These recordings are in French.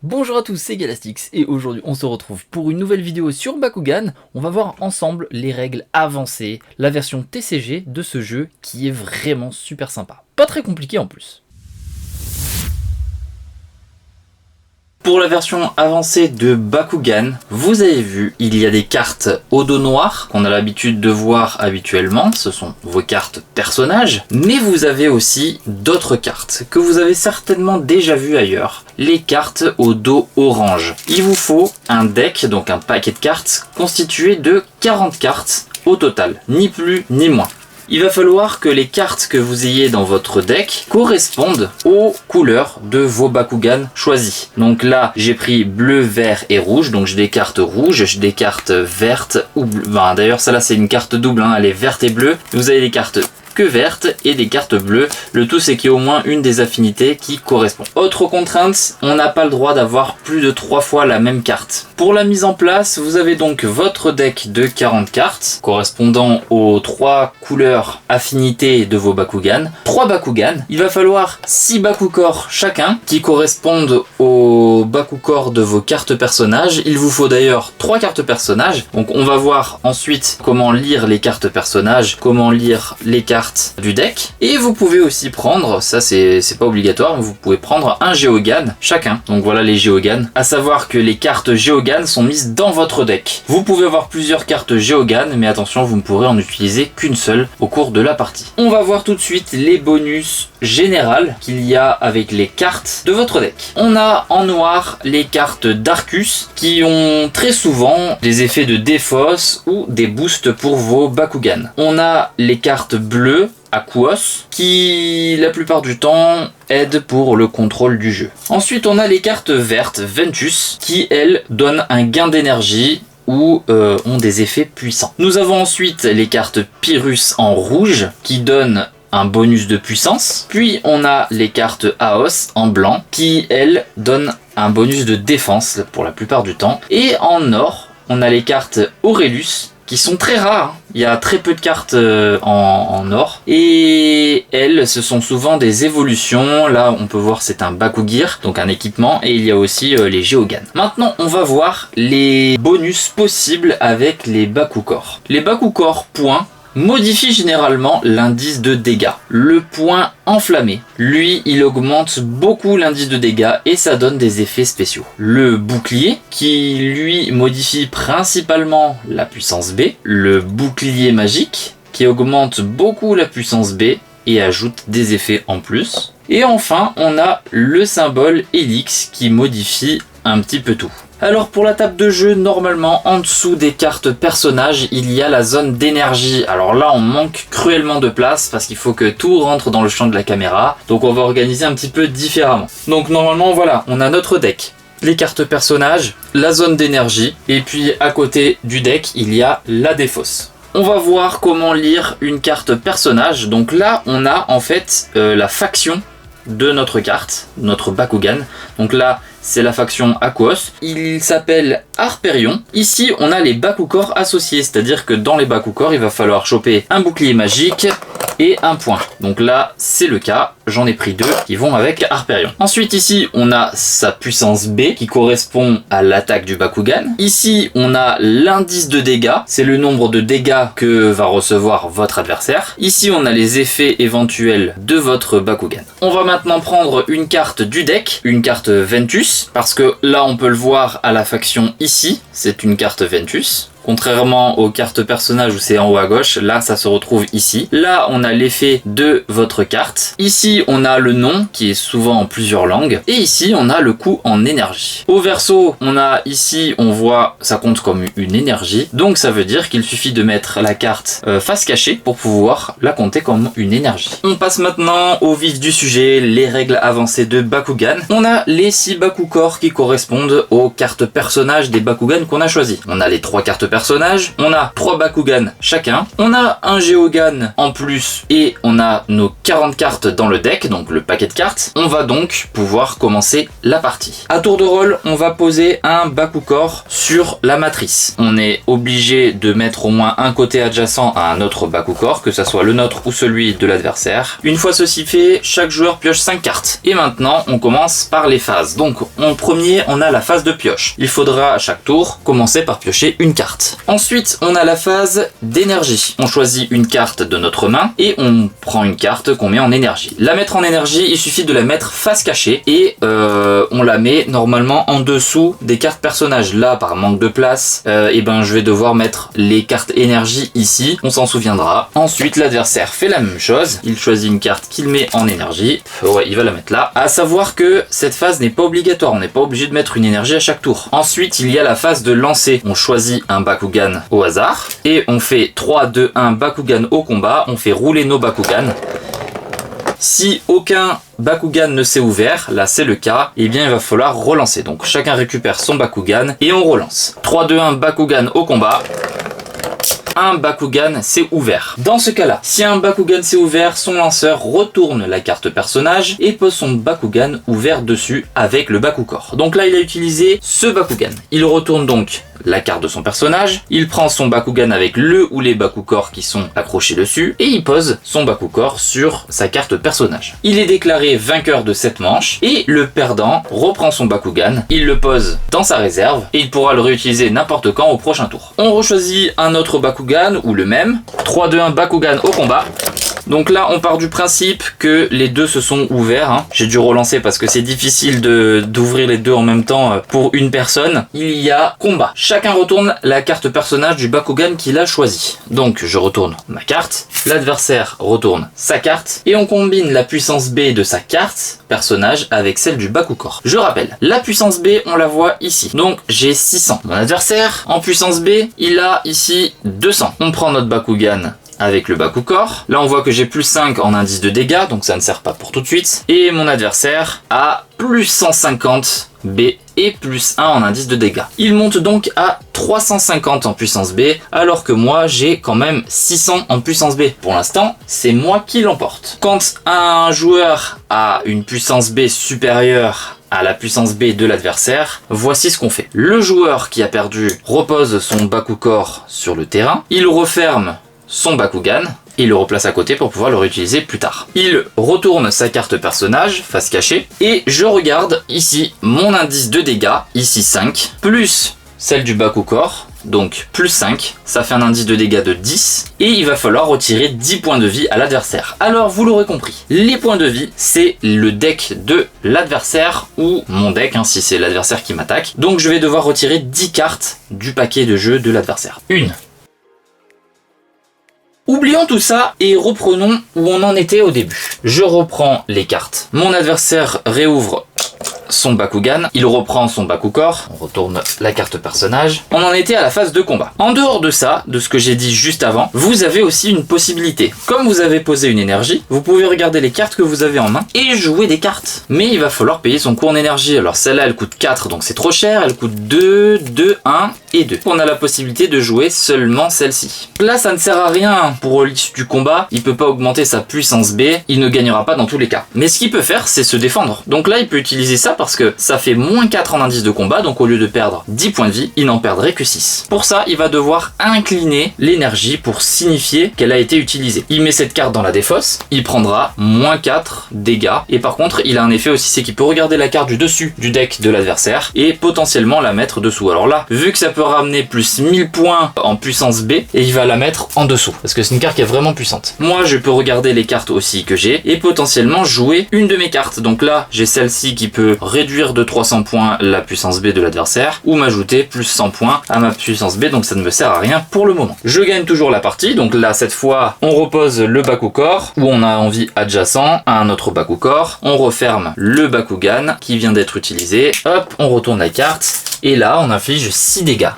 Bonjour à tous, c'est Galastix et aujourd'hui on se retrouve pour une nouvelle vidéo sur Bakugan. On va voir ensemble les règles avancées, la version TCG de ce jeu qui est vraiment super sympa. Pas très compliqué en plus. Pour la version avancée de Bakugan, vous avez vu, il y a des cartes au dos noir qu'on a l'habitude de voir habituellement, ce sont vos cartes personnages, mais vous avez aussi d'autres cartes que vous avez certainement déjà vues ailleurs, les cartes au dos orange. Il vous faut un deck, donc un paquet de cartes, constitué de 40 cartes au total, ni plus ni moins. Il va falloir que les cartes que vous ayez dans votre deck correspondent aux couleurs de vos Bakugan choisis. Donc là, j'ai pris bleu, vert et rouge. Donc j'ai des cartes rouges, j'ai des cartes vertes ou bleues. Enfin, d'ailleurs, celle-là, c'est une carte double. Elle est verte et bleue. Vous avez des cartes que vertes et des cartes bleues. Le tout, c'est qu'il y ait au moins une des affinités qui correspond. Autre contrainte, on n'a pas le droit d'avoir plus de 3 fois la même carte. Pour la mise en place, vous avez donc votre deck de 40 cartes correspondant aux 3 couleurs affinités de vos Bakugan. 3 Bakugan. Il va falloir 6 Bakukor chacun qui correspondent aux Bakukor de vos cartes personnages. Il vous faut d'ailleurs 3 cartes personnages. Donc on va voir ensuite comment lire les cartes personnages, comment lire les cartes du deck, et vous pouvez aussi prendre, ça c'est pas obligatoire, mais vous pouvez prendre un Geogan chacun. Donc voilà les Geogan. À savoir que les cartes Geogan sont mises dans votre deck. Vous pouvez avoir plusieurs cartes Geogan, mais attention, vous ne pourrez en utiliser qu'une seule au cours de la partie. On va voir tout de suite les bonus généraux qu'il y a avec les cartes de votre deck. On a en noir les cartes d'Arcus qui ont très souvent des effets de défausse ou des boosts pour vos Bakugan. On a les cartes bleues Aquos qui la plupart du temps aident pour le contrôle du jeu. Ensuite on a les cartes vertes Ventus qui elles donnent un gain d'énergie ou ont des effets puissants. Nous avons ensuite les cartes Pyrrhus en rouge qui donnent un bonus de puissance. Puis on a les cartes Aos en blanc qui elles donnent un bonus de défense pour la plupart du temps. Et en or on a les cartes Aurelius qui sont très rares. Il y a très peu de cartes en or. Et elles, ce sont souvent des évolutions. Là, on peut voir c'est un Bakugir, donc un équipement. Et il y a aussi les Geogan. Maintenant, on va voir les bonus possibles avec les Bakukor. Les Bakukor points modifie généralement l'indice de dégâts. Le point enflammé, lui, il augmente beaucoup l'indice de dégâts et ça donne des effets spéciaux. Le bouclier, qui lui modifie principalement la puissance B. Le bouclier magique, qui augmente beaucoup la puissance B et ajoute des effets en plus. Et enfin, on a le symbole Helix qui modifie un petit peu tout. Alors pour la table de jeu, normalement en dessous des cartes personnages, il y a la zone d'énergie. Alors là on manque cruellement de place parce qu'il faut que tout rentre dans le champ de la caméra. Donc on va organiser un petit peu différemment. Donc normalement voilà, on a notre deck, les cartes personnages, la zone d'énergie et puis à côté du deck il y a la défausse. On va voir comment lire une carte personnage. Donc là on a en fait la faction de notre carte, notre Bakugan. Donc là c'est la faction Aquos. Il s'appelle Harperion. Ici, on a les Bakukor associés, c'est-à-dire que dans les Bakukor, il va falloir choper un bouclier magique et un point. Donc là, c'est le cas. J'en ai pris 2 qui vont avec Harperion. Ensuite, ici, on a sa puissance B qui correspond à l'attaque du Bakugan. Ici, on a l'indice de dégâts. C'est le nombre de dégâts que va recevoir votre adversaire. Ici, on a les effets éventuels de votre Bakugan. On va maintenant prendre une carte du deck, une carte Ventus, parce que là, on peut le voir à la faction ici. C'est une carte Ventus. Contrairement aux cartes personnages où c'est en haut à gauche, là ça se retrouve ici. Là on a l'effet de votre carte. Ici on a le nom qui est souvent en plusieurs langues. Et ici on a le coût en énergie. Au verso, on a ici, on voit, ça compte comme une énergie. Donc ça veut dire qu'il suffit de mettre la carte face cachée pour pouvoir la compter comme une énergie. On passe maintenant au vif du sujet, les règles avancées de Bakugan. On a les 6 Bakukor qui correspondent aux cartes personnages des Bakugan qu'on a choisis. On a les 3 cartes personnages. On a 3 Bakugan chacun. On a un Geogan en plus et on a nos 40 cartes dans le deck, donc le paquet de cartes. On va donc pouvoir commencer la partie. À tour de rôle, on va poser un Bakugor sur la matrice. On est obligé de mettre au moins un côté adjacent à un autre Bakugor, que ce soit le nôtre ou celui de l'adversaire. Une fois ceci fait, chaque joueur pioche 5 cartes. Et maintenant, on commence par les phases. Donc, en premier, on a la phase de pioche. Il faudra à chaque tour commencer par piocher une carte. Ensuite, on a la phase d'énergie. On choisit une carte de notre main et on prend une carte qu'on met en énergie. La mettre en énergie, il suffit de la mettre face cachée et on la met normalement en dessous des cartes personnages. Là, par manque de place, je vais devoir mettre les cartes énergie ici. On s'en souviendra. Ensuite, l'adversaire fait la même chose. Il choisit une carte qu'il met en énergie. Ouais, il va la mettre là. À savoir que cette phase n'est pas obligatoire. On n'est pas obligé de mettre une énergie à chaque tour. Ensuite, il y a la phase de lancer. On choisit un Bakugan au hasard et on fait 3, 2, 1 Bakugan au combat. On fait rouler nos Bakugan. Si aucun Bakugan ne s'est ouvert, là c'est le cas, eh bien il va falloir relancer. Donc chacun récupère son Bakugan et on relance. 3, 2, 1 Bakugan au combat. Un Bakugan s'est ouvert. Dans ce cas-là, si un Bakugan s'est ouvert, son lanceur retourne la carte personnage et pose son Bakugan ouvert dessus avec le Bakugor. Donc là, il a utilisé ce Bakugan. Il retourne donc la carte de son personnage, il prend son Bakugan avec le ou les Bakugor qui sont accrochés dessus et il pose son Bakugor sur sa carte personnage. Il est déclaré vainqueur de cette manche et le perdant reprend son Bakugan, il le pose dans sa réserve et il pourra le réutiliser n'importe quand au prochain tour. On rechoisit un autre Bakugan ou le même. 3, 2, 1 Bakugan au combat. Donc là, on part du principe que les deux se sont ouverts. J'ai dû relancer parce que c'est difficile d'ouvrir les deux en même temps pour une personne. Il y a combat. Chacun retourne la carte personnage du Bakugan qu'il a choisi. Donc je retourne ma carte, l'adversaire retourne sa carte et on combine la puissance B de sa carte personnage avec celle du Bakugor. Je rappelle, la puissance B, on la voit ici. Donc j'ai 600. Mon adversaire, en puissance B, il a ici 200. On prend notre Bakugan avec le Bakugor. Là, on voit que j'ai plus 5 en indice de dégâts, donc ça ne sert pas pour tout de suite. Et mon adversaire a plus 150 B et plus 1 en indice de dégâts. Il monte donc à 350 en puissance B, alors que moi, j'ai quand même 600 en puissance B. Pour l'instant, c'est moi qui l'emporte. Quand un joueur a une puissance B supérieure à la puissance B de l'adversaire, voici ce qu'on fait. Le joueur qui a perdu repose son Bakugor sur le terrain. Il referme son Bakugan et il le replace à côté pour pouvoir le réutiliser plus tard. Il retourne sa carte personnage, face cachée, et je regarde ici mon indice de dégâts, ici 5, plus celle du Bakugor, donc plus 5, ça fait un indice de dégâts de 10, et il va falloir retirer 10 points de vie à l'adversaire. Alors vous l'aurez compris, les points de vie, c'est le deck de l'adversaire, ou mon deck, si c'est l'adversaire qui m'attaque. Donc je vais devoir retirer 10 cartes du paquet de jeu de l'adversaire. Une. Oublions tout ça et reprenons où on en était au début. Je reprends les cartes. Mon adversaire réouvre son Bakugan, il reprend son Bakugor, on retourne la carte personnage. On en était à la phase de combat. En dehors de ça, de ce que j'ai dit juste avant, vous avez aussi une possibilité. Comme vous avez posé une énergie, vous pouvez regarder les cartes que vous avez en main et jouer des cartes. Mais il va falloir payer son coût en énergie. Alors celle-là, elle coûte 4, donc c'est trop cher. Elle coûte 2, 2, 1 et 2. On a la possibilité de jouer seulement celle-ci. Là, ça ne sert à rien pour l'issue du combat. Il peut pas augmenter sa puissance B. Il ne gagnera pas dans tous les cas. Mais ce qu'il peut faire, c'est se défendre. Donc là, il peut utiliser ça parce que ça fait moins 4 en indice de combat, donc au lieu de perdre 10 points de vie, il n'en perdrait que 6. Pour ça, il va devoir incliner l'énergie pour signifier qu'elle a été utilisée. Il met cette carte dans la défausse, il prendra moins 4 dégâts, et par contre, il a un effet aussi, c'est qu'il peut regarder la carte du dessus du deck de l'adversaire, et potentiellement la mettre dessous. Alors là, vu que ça peut ramener plus 1000 points en puissance B, et il va la mettre en dessous, parce que c'est une carte qui est vraiment puissante. Moi, je peux regarder les cartes aussi que j'ai, et potentiellement jouer une de mes cartes. Donc là, j'ai celle-ci qui peut réduire de 300 points la puissance B de l'adversaire ou m'ajouter plus 100 points à ma puissance B, donc ça ne me sert à rien pour le moment. Je gagne toujours la partie, donc là cette fois on repose le Bakugor où on a envie adjacent à un autre Bakugor, on referme le Bakugan qui vient d'être utilisé, hop, on retourne la carte et là on inflige 6 dégâts.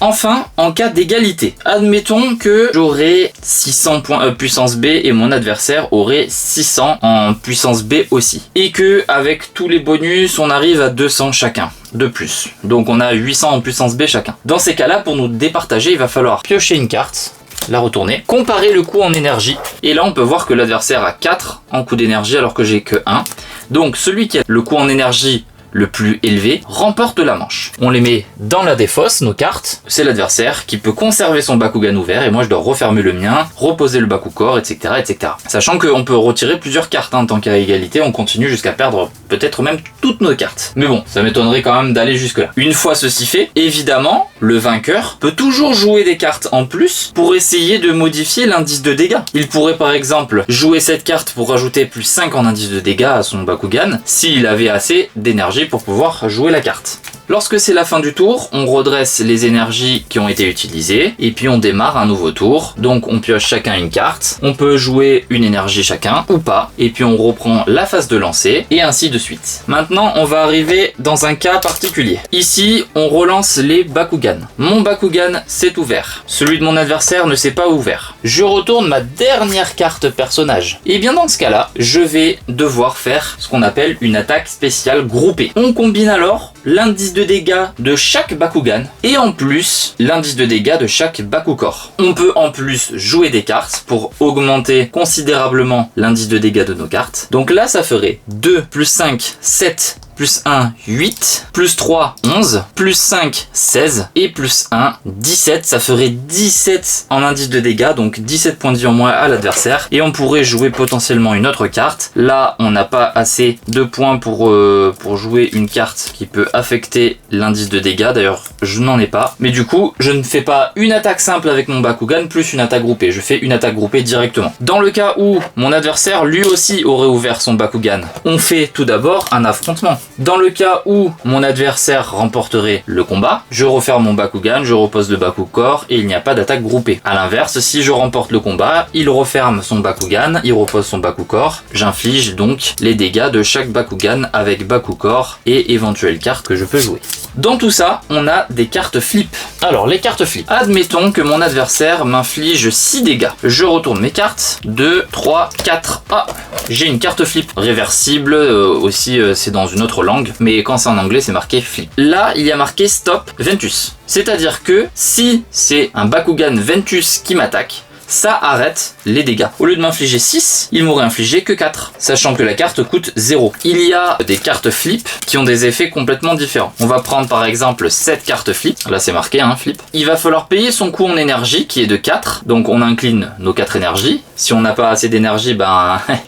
Enfin, en cas d'égalité, admettons que j'aurais 600 points puissance B et mon adversaire aurait 600 en puissance B aussi. Et que avec tous les bonus, on arrive à 200 chacun de plus. Donc on a 800 en puissance B chacun. Dans ces cas-là, pour nous départager, il va falloir piocher une carte, la retourner, comparer le coût en énergie. Et là, on peut voir que l'adversaire a 4 en coût d'énergie alors que j'ai que 1. Donc celui qui a le coût en énergie le plus élevé remporte la manche. On les met dans la défausse, nos cartes. C'est l'adversaire qui peut conserver son Bakugan ouvert et moi je dois refermer le mien, reposer le Bakugor, etc. etc. Sachant qu'on peut retirer plusieurs cartes en tant qu'à égalité, on continue jusqu'à perdre peut-être même toutes nos cartes. Mais bon, ça m'étonnerait quand même d'aller jusque là. Une fois ceci fait, évidemment, le vainqueur peut toujours jouer des cartes en plus pour essayer de modifier l'indice de dégâts. Il pourrait par exemple jouer cette carte pour rajouter plus 5 en indice de dégâts à son Bakugan s'il avait assez d'énergie pour pouvoir jouer la carte. Lorsque c'est la fin du tour, on redresse les énergies qui ont été utilisées et puis on démarre un nouveau tour. Donc on pioche chacun une carte, on peut jouer une énergie chacun ou pas et puis on reprend la phase de lancer et ainsi de suite. Maintenant on va arriver dans un cas particulier. Ici on relance les Bakugan. Mon Bakugan s'est ouvert. Celui de mon adversaire ne s'est pas ouvert. Je retourne ma dernière carte personnage. Et bien dans ce cas là, je vais devoir faire ce qu'on appelle une attaque spéciale groupée. On combine alors l'indice de dégâts de chaque Bakugan et en plus l'indice de dégâts de chaque Bakugor. On peut en plus jouer des cartes pour augmenter considérablement l'indice de dégâts de nos cartes. Donc là ça ferait 2 plus 5, 7 plus 1, 8, plus 3, 11, plus 5, 16, et plus 1, 17. Ça ferait 17 en indice de dégâts, donc 17 points de vie en moins à l'adversaire. Et on pourrait jouer potentiellement une autre carte. Là, on n'a pas assez de points pour jouer une carte qui peut affecter l'indice de dégâts. D'ailleurs, je n'en ai pas. Mais du coup, je ne fais pas une attaque simple avec mon Bakugan plus une attaque groupée. Je fais une attaque groupée directement. Dans le cas où mon adversaire, lui aussi, aurait ouvert son Bakugan, on fait tout d'abord un affrontement. Dans le cas où mon adversaire remporterait le combat, je referme mon Bakugan, je repose le Bakugor et il n'y a pas d'attaque groupée. A l'inverse, si je remporte le combat, il referme son Bakugan, il repose son Bakugor. J'inflige donc les dégâts de chaque Bakugan avec Bakugor et éventuelles cartes que je peux jouer. Dans tout ça, on a des cartes flip. Alors, les cartes flip. Admettons que mon adversaire m'inflige 6 dégâts. Je retourne mes cartes. 2, 3, 4. Ah, j'ai une carte flip. Réversible, aussi c'est dans une autre langue. Mais quand c'est en anglais, c'est marqué flip. Là, il y a marqué stop Ventus. C'est-à-dire que si c'est un Bakugan Ventus qui m'attaque, ça arrête les dégâts. Au lieu de m'infliger 6, il m'aurait infligé que 4, sachant que la carte coûte 0. Il y a des cartes flip qui ont des effets complètement différents. On va prendre par exemple cette carte flip, là c'est marqué flip. Il va falloir payer son coût en énergie qui est de 4, donc on incline nos 4 énergies. Si on n'a pas assez d'énergie,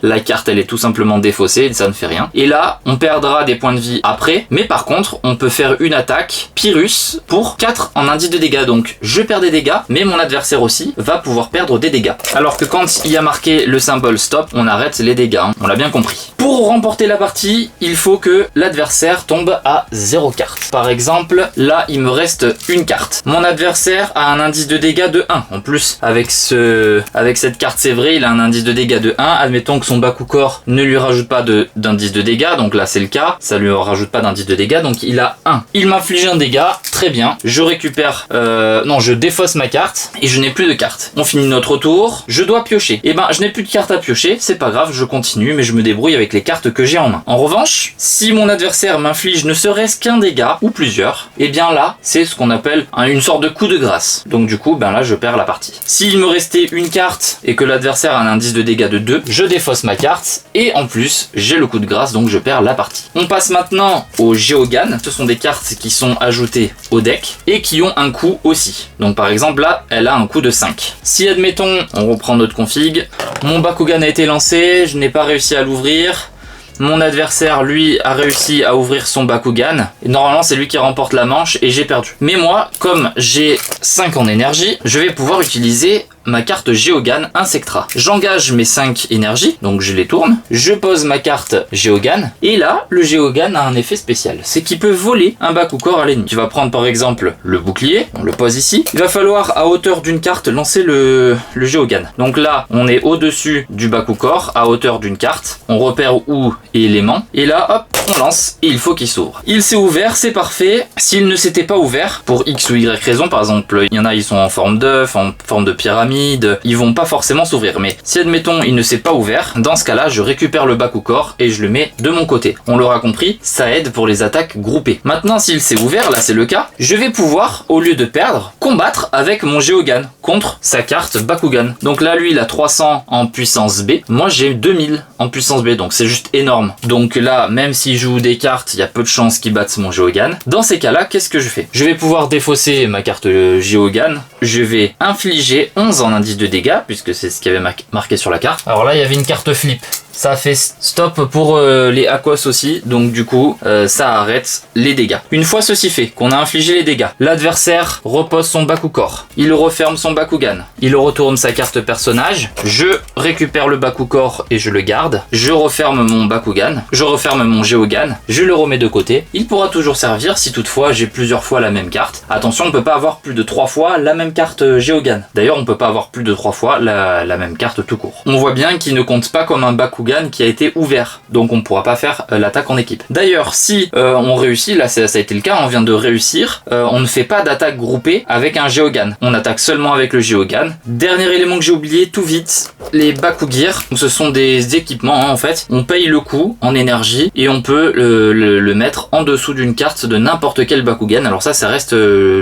la carte elle est tout simplement défaussée et ça ne fait rien. Et là, on perdra des points de vie après, mais par contre, on peut faire une attaque Pyrrhus pour 4 en indice de dégâts. Donc je perds des dégâts, mais mon adversaire aussi va pouvoir perdre des dégâts. Alors que quand il y a marqué le symbole stop, on arrête les dégâts, on l'a bien compris. Pour remporter la partie, il faut que l'adversaire tombe à 0 carte. Par exemple, là il me reste une carte. Mon adversaire a un indice de dégâts de 1. En plus, avec cette carte, c'est vrai, il a un indice de dégâts de 1. Admettons que son Bakugor ne lui rajoute pas d'indice de dégâts, donc là c'est le cas, ça lui rajoute pas d'indice de dégâts, donc il a 1. Il m'inflige un dégât, très bien. Je récupère, je défausse ma carte et je n'ai plus de carte. On finit notre tour, je dois piocher. Et je n'ai plus de cartes à piocher, c'est pas grave, je continue, mais je me débrouille avec les cartes que j'ai en main. En revanche, si mon adversaire m'inflige ne serait-ce qu'un dégât, ou plusieurs, et bien là, c'est ce qu'on appelle une sorte de coup de grâce. Donc du coup, là, je perds la partie. S'il me restait une carte et que l'adversaire a un indice de dégâts de 2, je défausse ma carte, et en plus, j'ai le coup de grâce, donc je perds la partie. On passe maintenant au Geogan. Ce sont des cartes qui sont ajoutées au deck, et qui ont un coût aussi. Donc par exemple, là, elle a un coût de 5. Si, admettons, on reprend notre config, mon Bakugan a été lancé, je n'ai pas réussi à l'ouvrir. Mon adversaire, lui, a réussi à ouvrir son Bakugan. Et normalement, c'est lui qui remporte la manche et j'ai perdu. Mais moi, comme j'ai 5 en énergie, je vais pouvoir utiliser ma carte Geoghan Insectra. J'engage mes 5 énergies, donc je les tourne. Je pose ma carte Geoghan. Et là, le Geoghan a un effet spécial. C'est qu'il peut voler un Bakugor à l'ennemi. Tu vas prendre par exemple le bouclier. On le pose ici. Il va falloir, à hauteur d'une carte, lancer le Geoghan. Donc là, on est au-dessus du Bakugor, à hauteur d'une carte. On repère où est l'élément. Et là, hop, on lance et il faut qu'il s'ouvre. Il s'est ouvert, c'est parfait. S'il ne s'était pas ouvert, pour X ou Y raison, par exemple, il y en a, ils sont en forme d'œuf, en forme de pyramide, ils vont pas forcément s'ouvrir. Mais si, admettons, il ne s'est pas ouvert, dans ce cas-là, je récupère le Bakugor et je le mets de mon côté. On l'aura compris, ça aide pour les attaques groupées. Maintenant, s'il s'est ouvert, là c'est le cas, je vais pouvoir, au lieu de perdre, combattre avec mon Geoghan contre sa carte Bakugan. Donc là, lui, il a 300 en puissance B. Moi, j'ai 2000 en puissance B, donc c'est juste énorme. Donc là, même s'il joue des cartes, il y a peu de chances qu'il batte mon Geoghan. Dans ces cas-là, qu'est-ce que je fais? Je vais pouvoir défausser ma carte Geoghan. Je vais infliger 11 en indice de dégâts, puisque c'est ce qu'il y avait marqué sur la carte. Alors là, il y avait une carte flip. Ça fait stop pour les Aquos aussi, donc du coup ça arrête les dégâts. Une fois ceci fait, qu'on a infligé les dégâts, l'adversaire repose son Bakugor, il referme son Bakugan, il retourne sa carte personnage, je récupère le Bakugor et je le garde, je referme mon Bakugan, je referme mon Geoghan, je le remets de côté. Il pourra toujours servir si toutefois j'ai plusieurs fois la même carte. Attention, on ne peut pas avoir plus de 3 fois la même carte Geoghan. D'ailleurs, on ne peut pas avoir plus de 3 fois la même carte tout court. On voit bien qu'il ne compte pas comme un Bakugan qui a été ouvert, donc on ne pourra pas faire l'attaque en équipe. D'ailleurs, si on réussit, là ça a été le cas, on vient de réussir, on ne fait pas d'attaque groupée avec un Geoghan, on attaque seulement avec le Geoghan. Dernier élément que j'ai oublié tout vite, les Bakugir, ce sont des équipements hein, en fait, on paye le coût en énergie et on peut le mettre en dessous d'une carte de n'importe quel Bakugan. Alors ça reste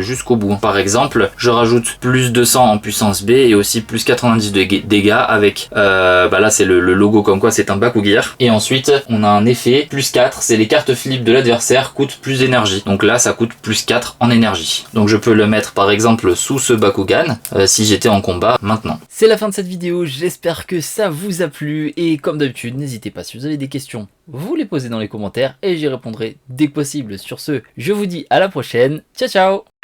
jusqu'au bout. Par exemple, je rajoute plus 200 en puissance B et aussi plus 90 de dégâts avec, là c'est le logo comme quoi c'est un Bakugir. Et ensuite, on a un effet, plus 4, c'est les cartes flip de l'adversaire coûtent plus d'énergie. Donc là, ça coûte plus 4 en énergie. Donc je peux le mettre par exemple sous ce Bakugan si j'étais en combat maintenant. C'est la fin de cette vidéo, j'espère que ça vous a plu et comme d'habitude, n'hésitez pas si vous avez des questions, vous les posez dans les commentaires et j'y répondrai dès que possible. Sur ce, je vous dis à la prochaine, ciao ciao.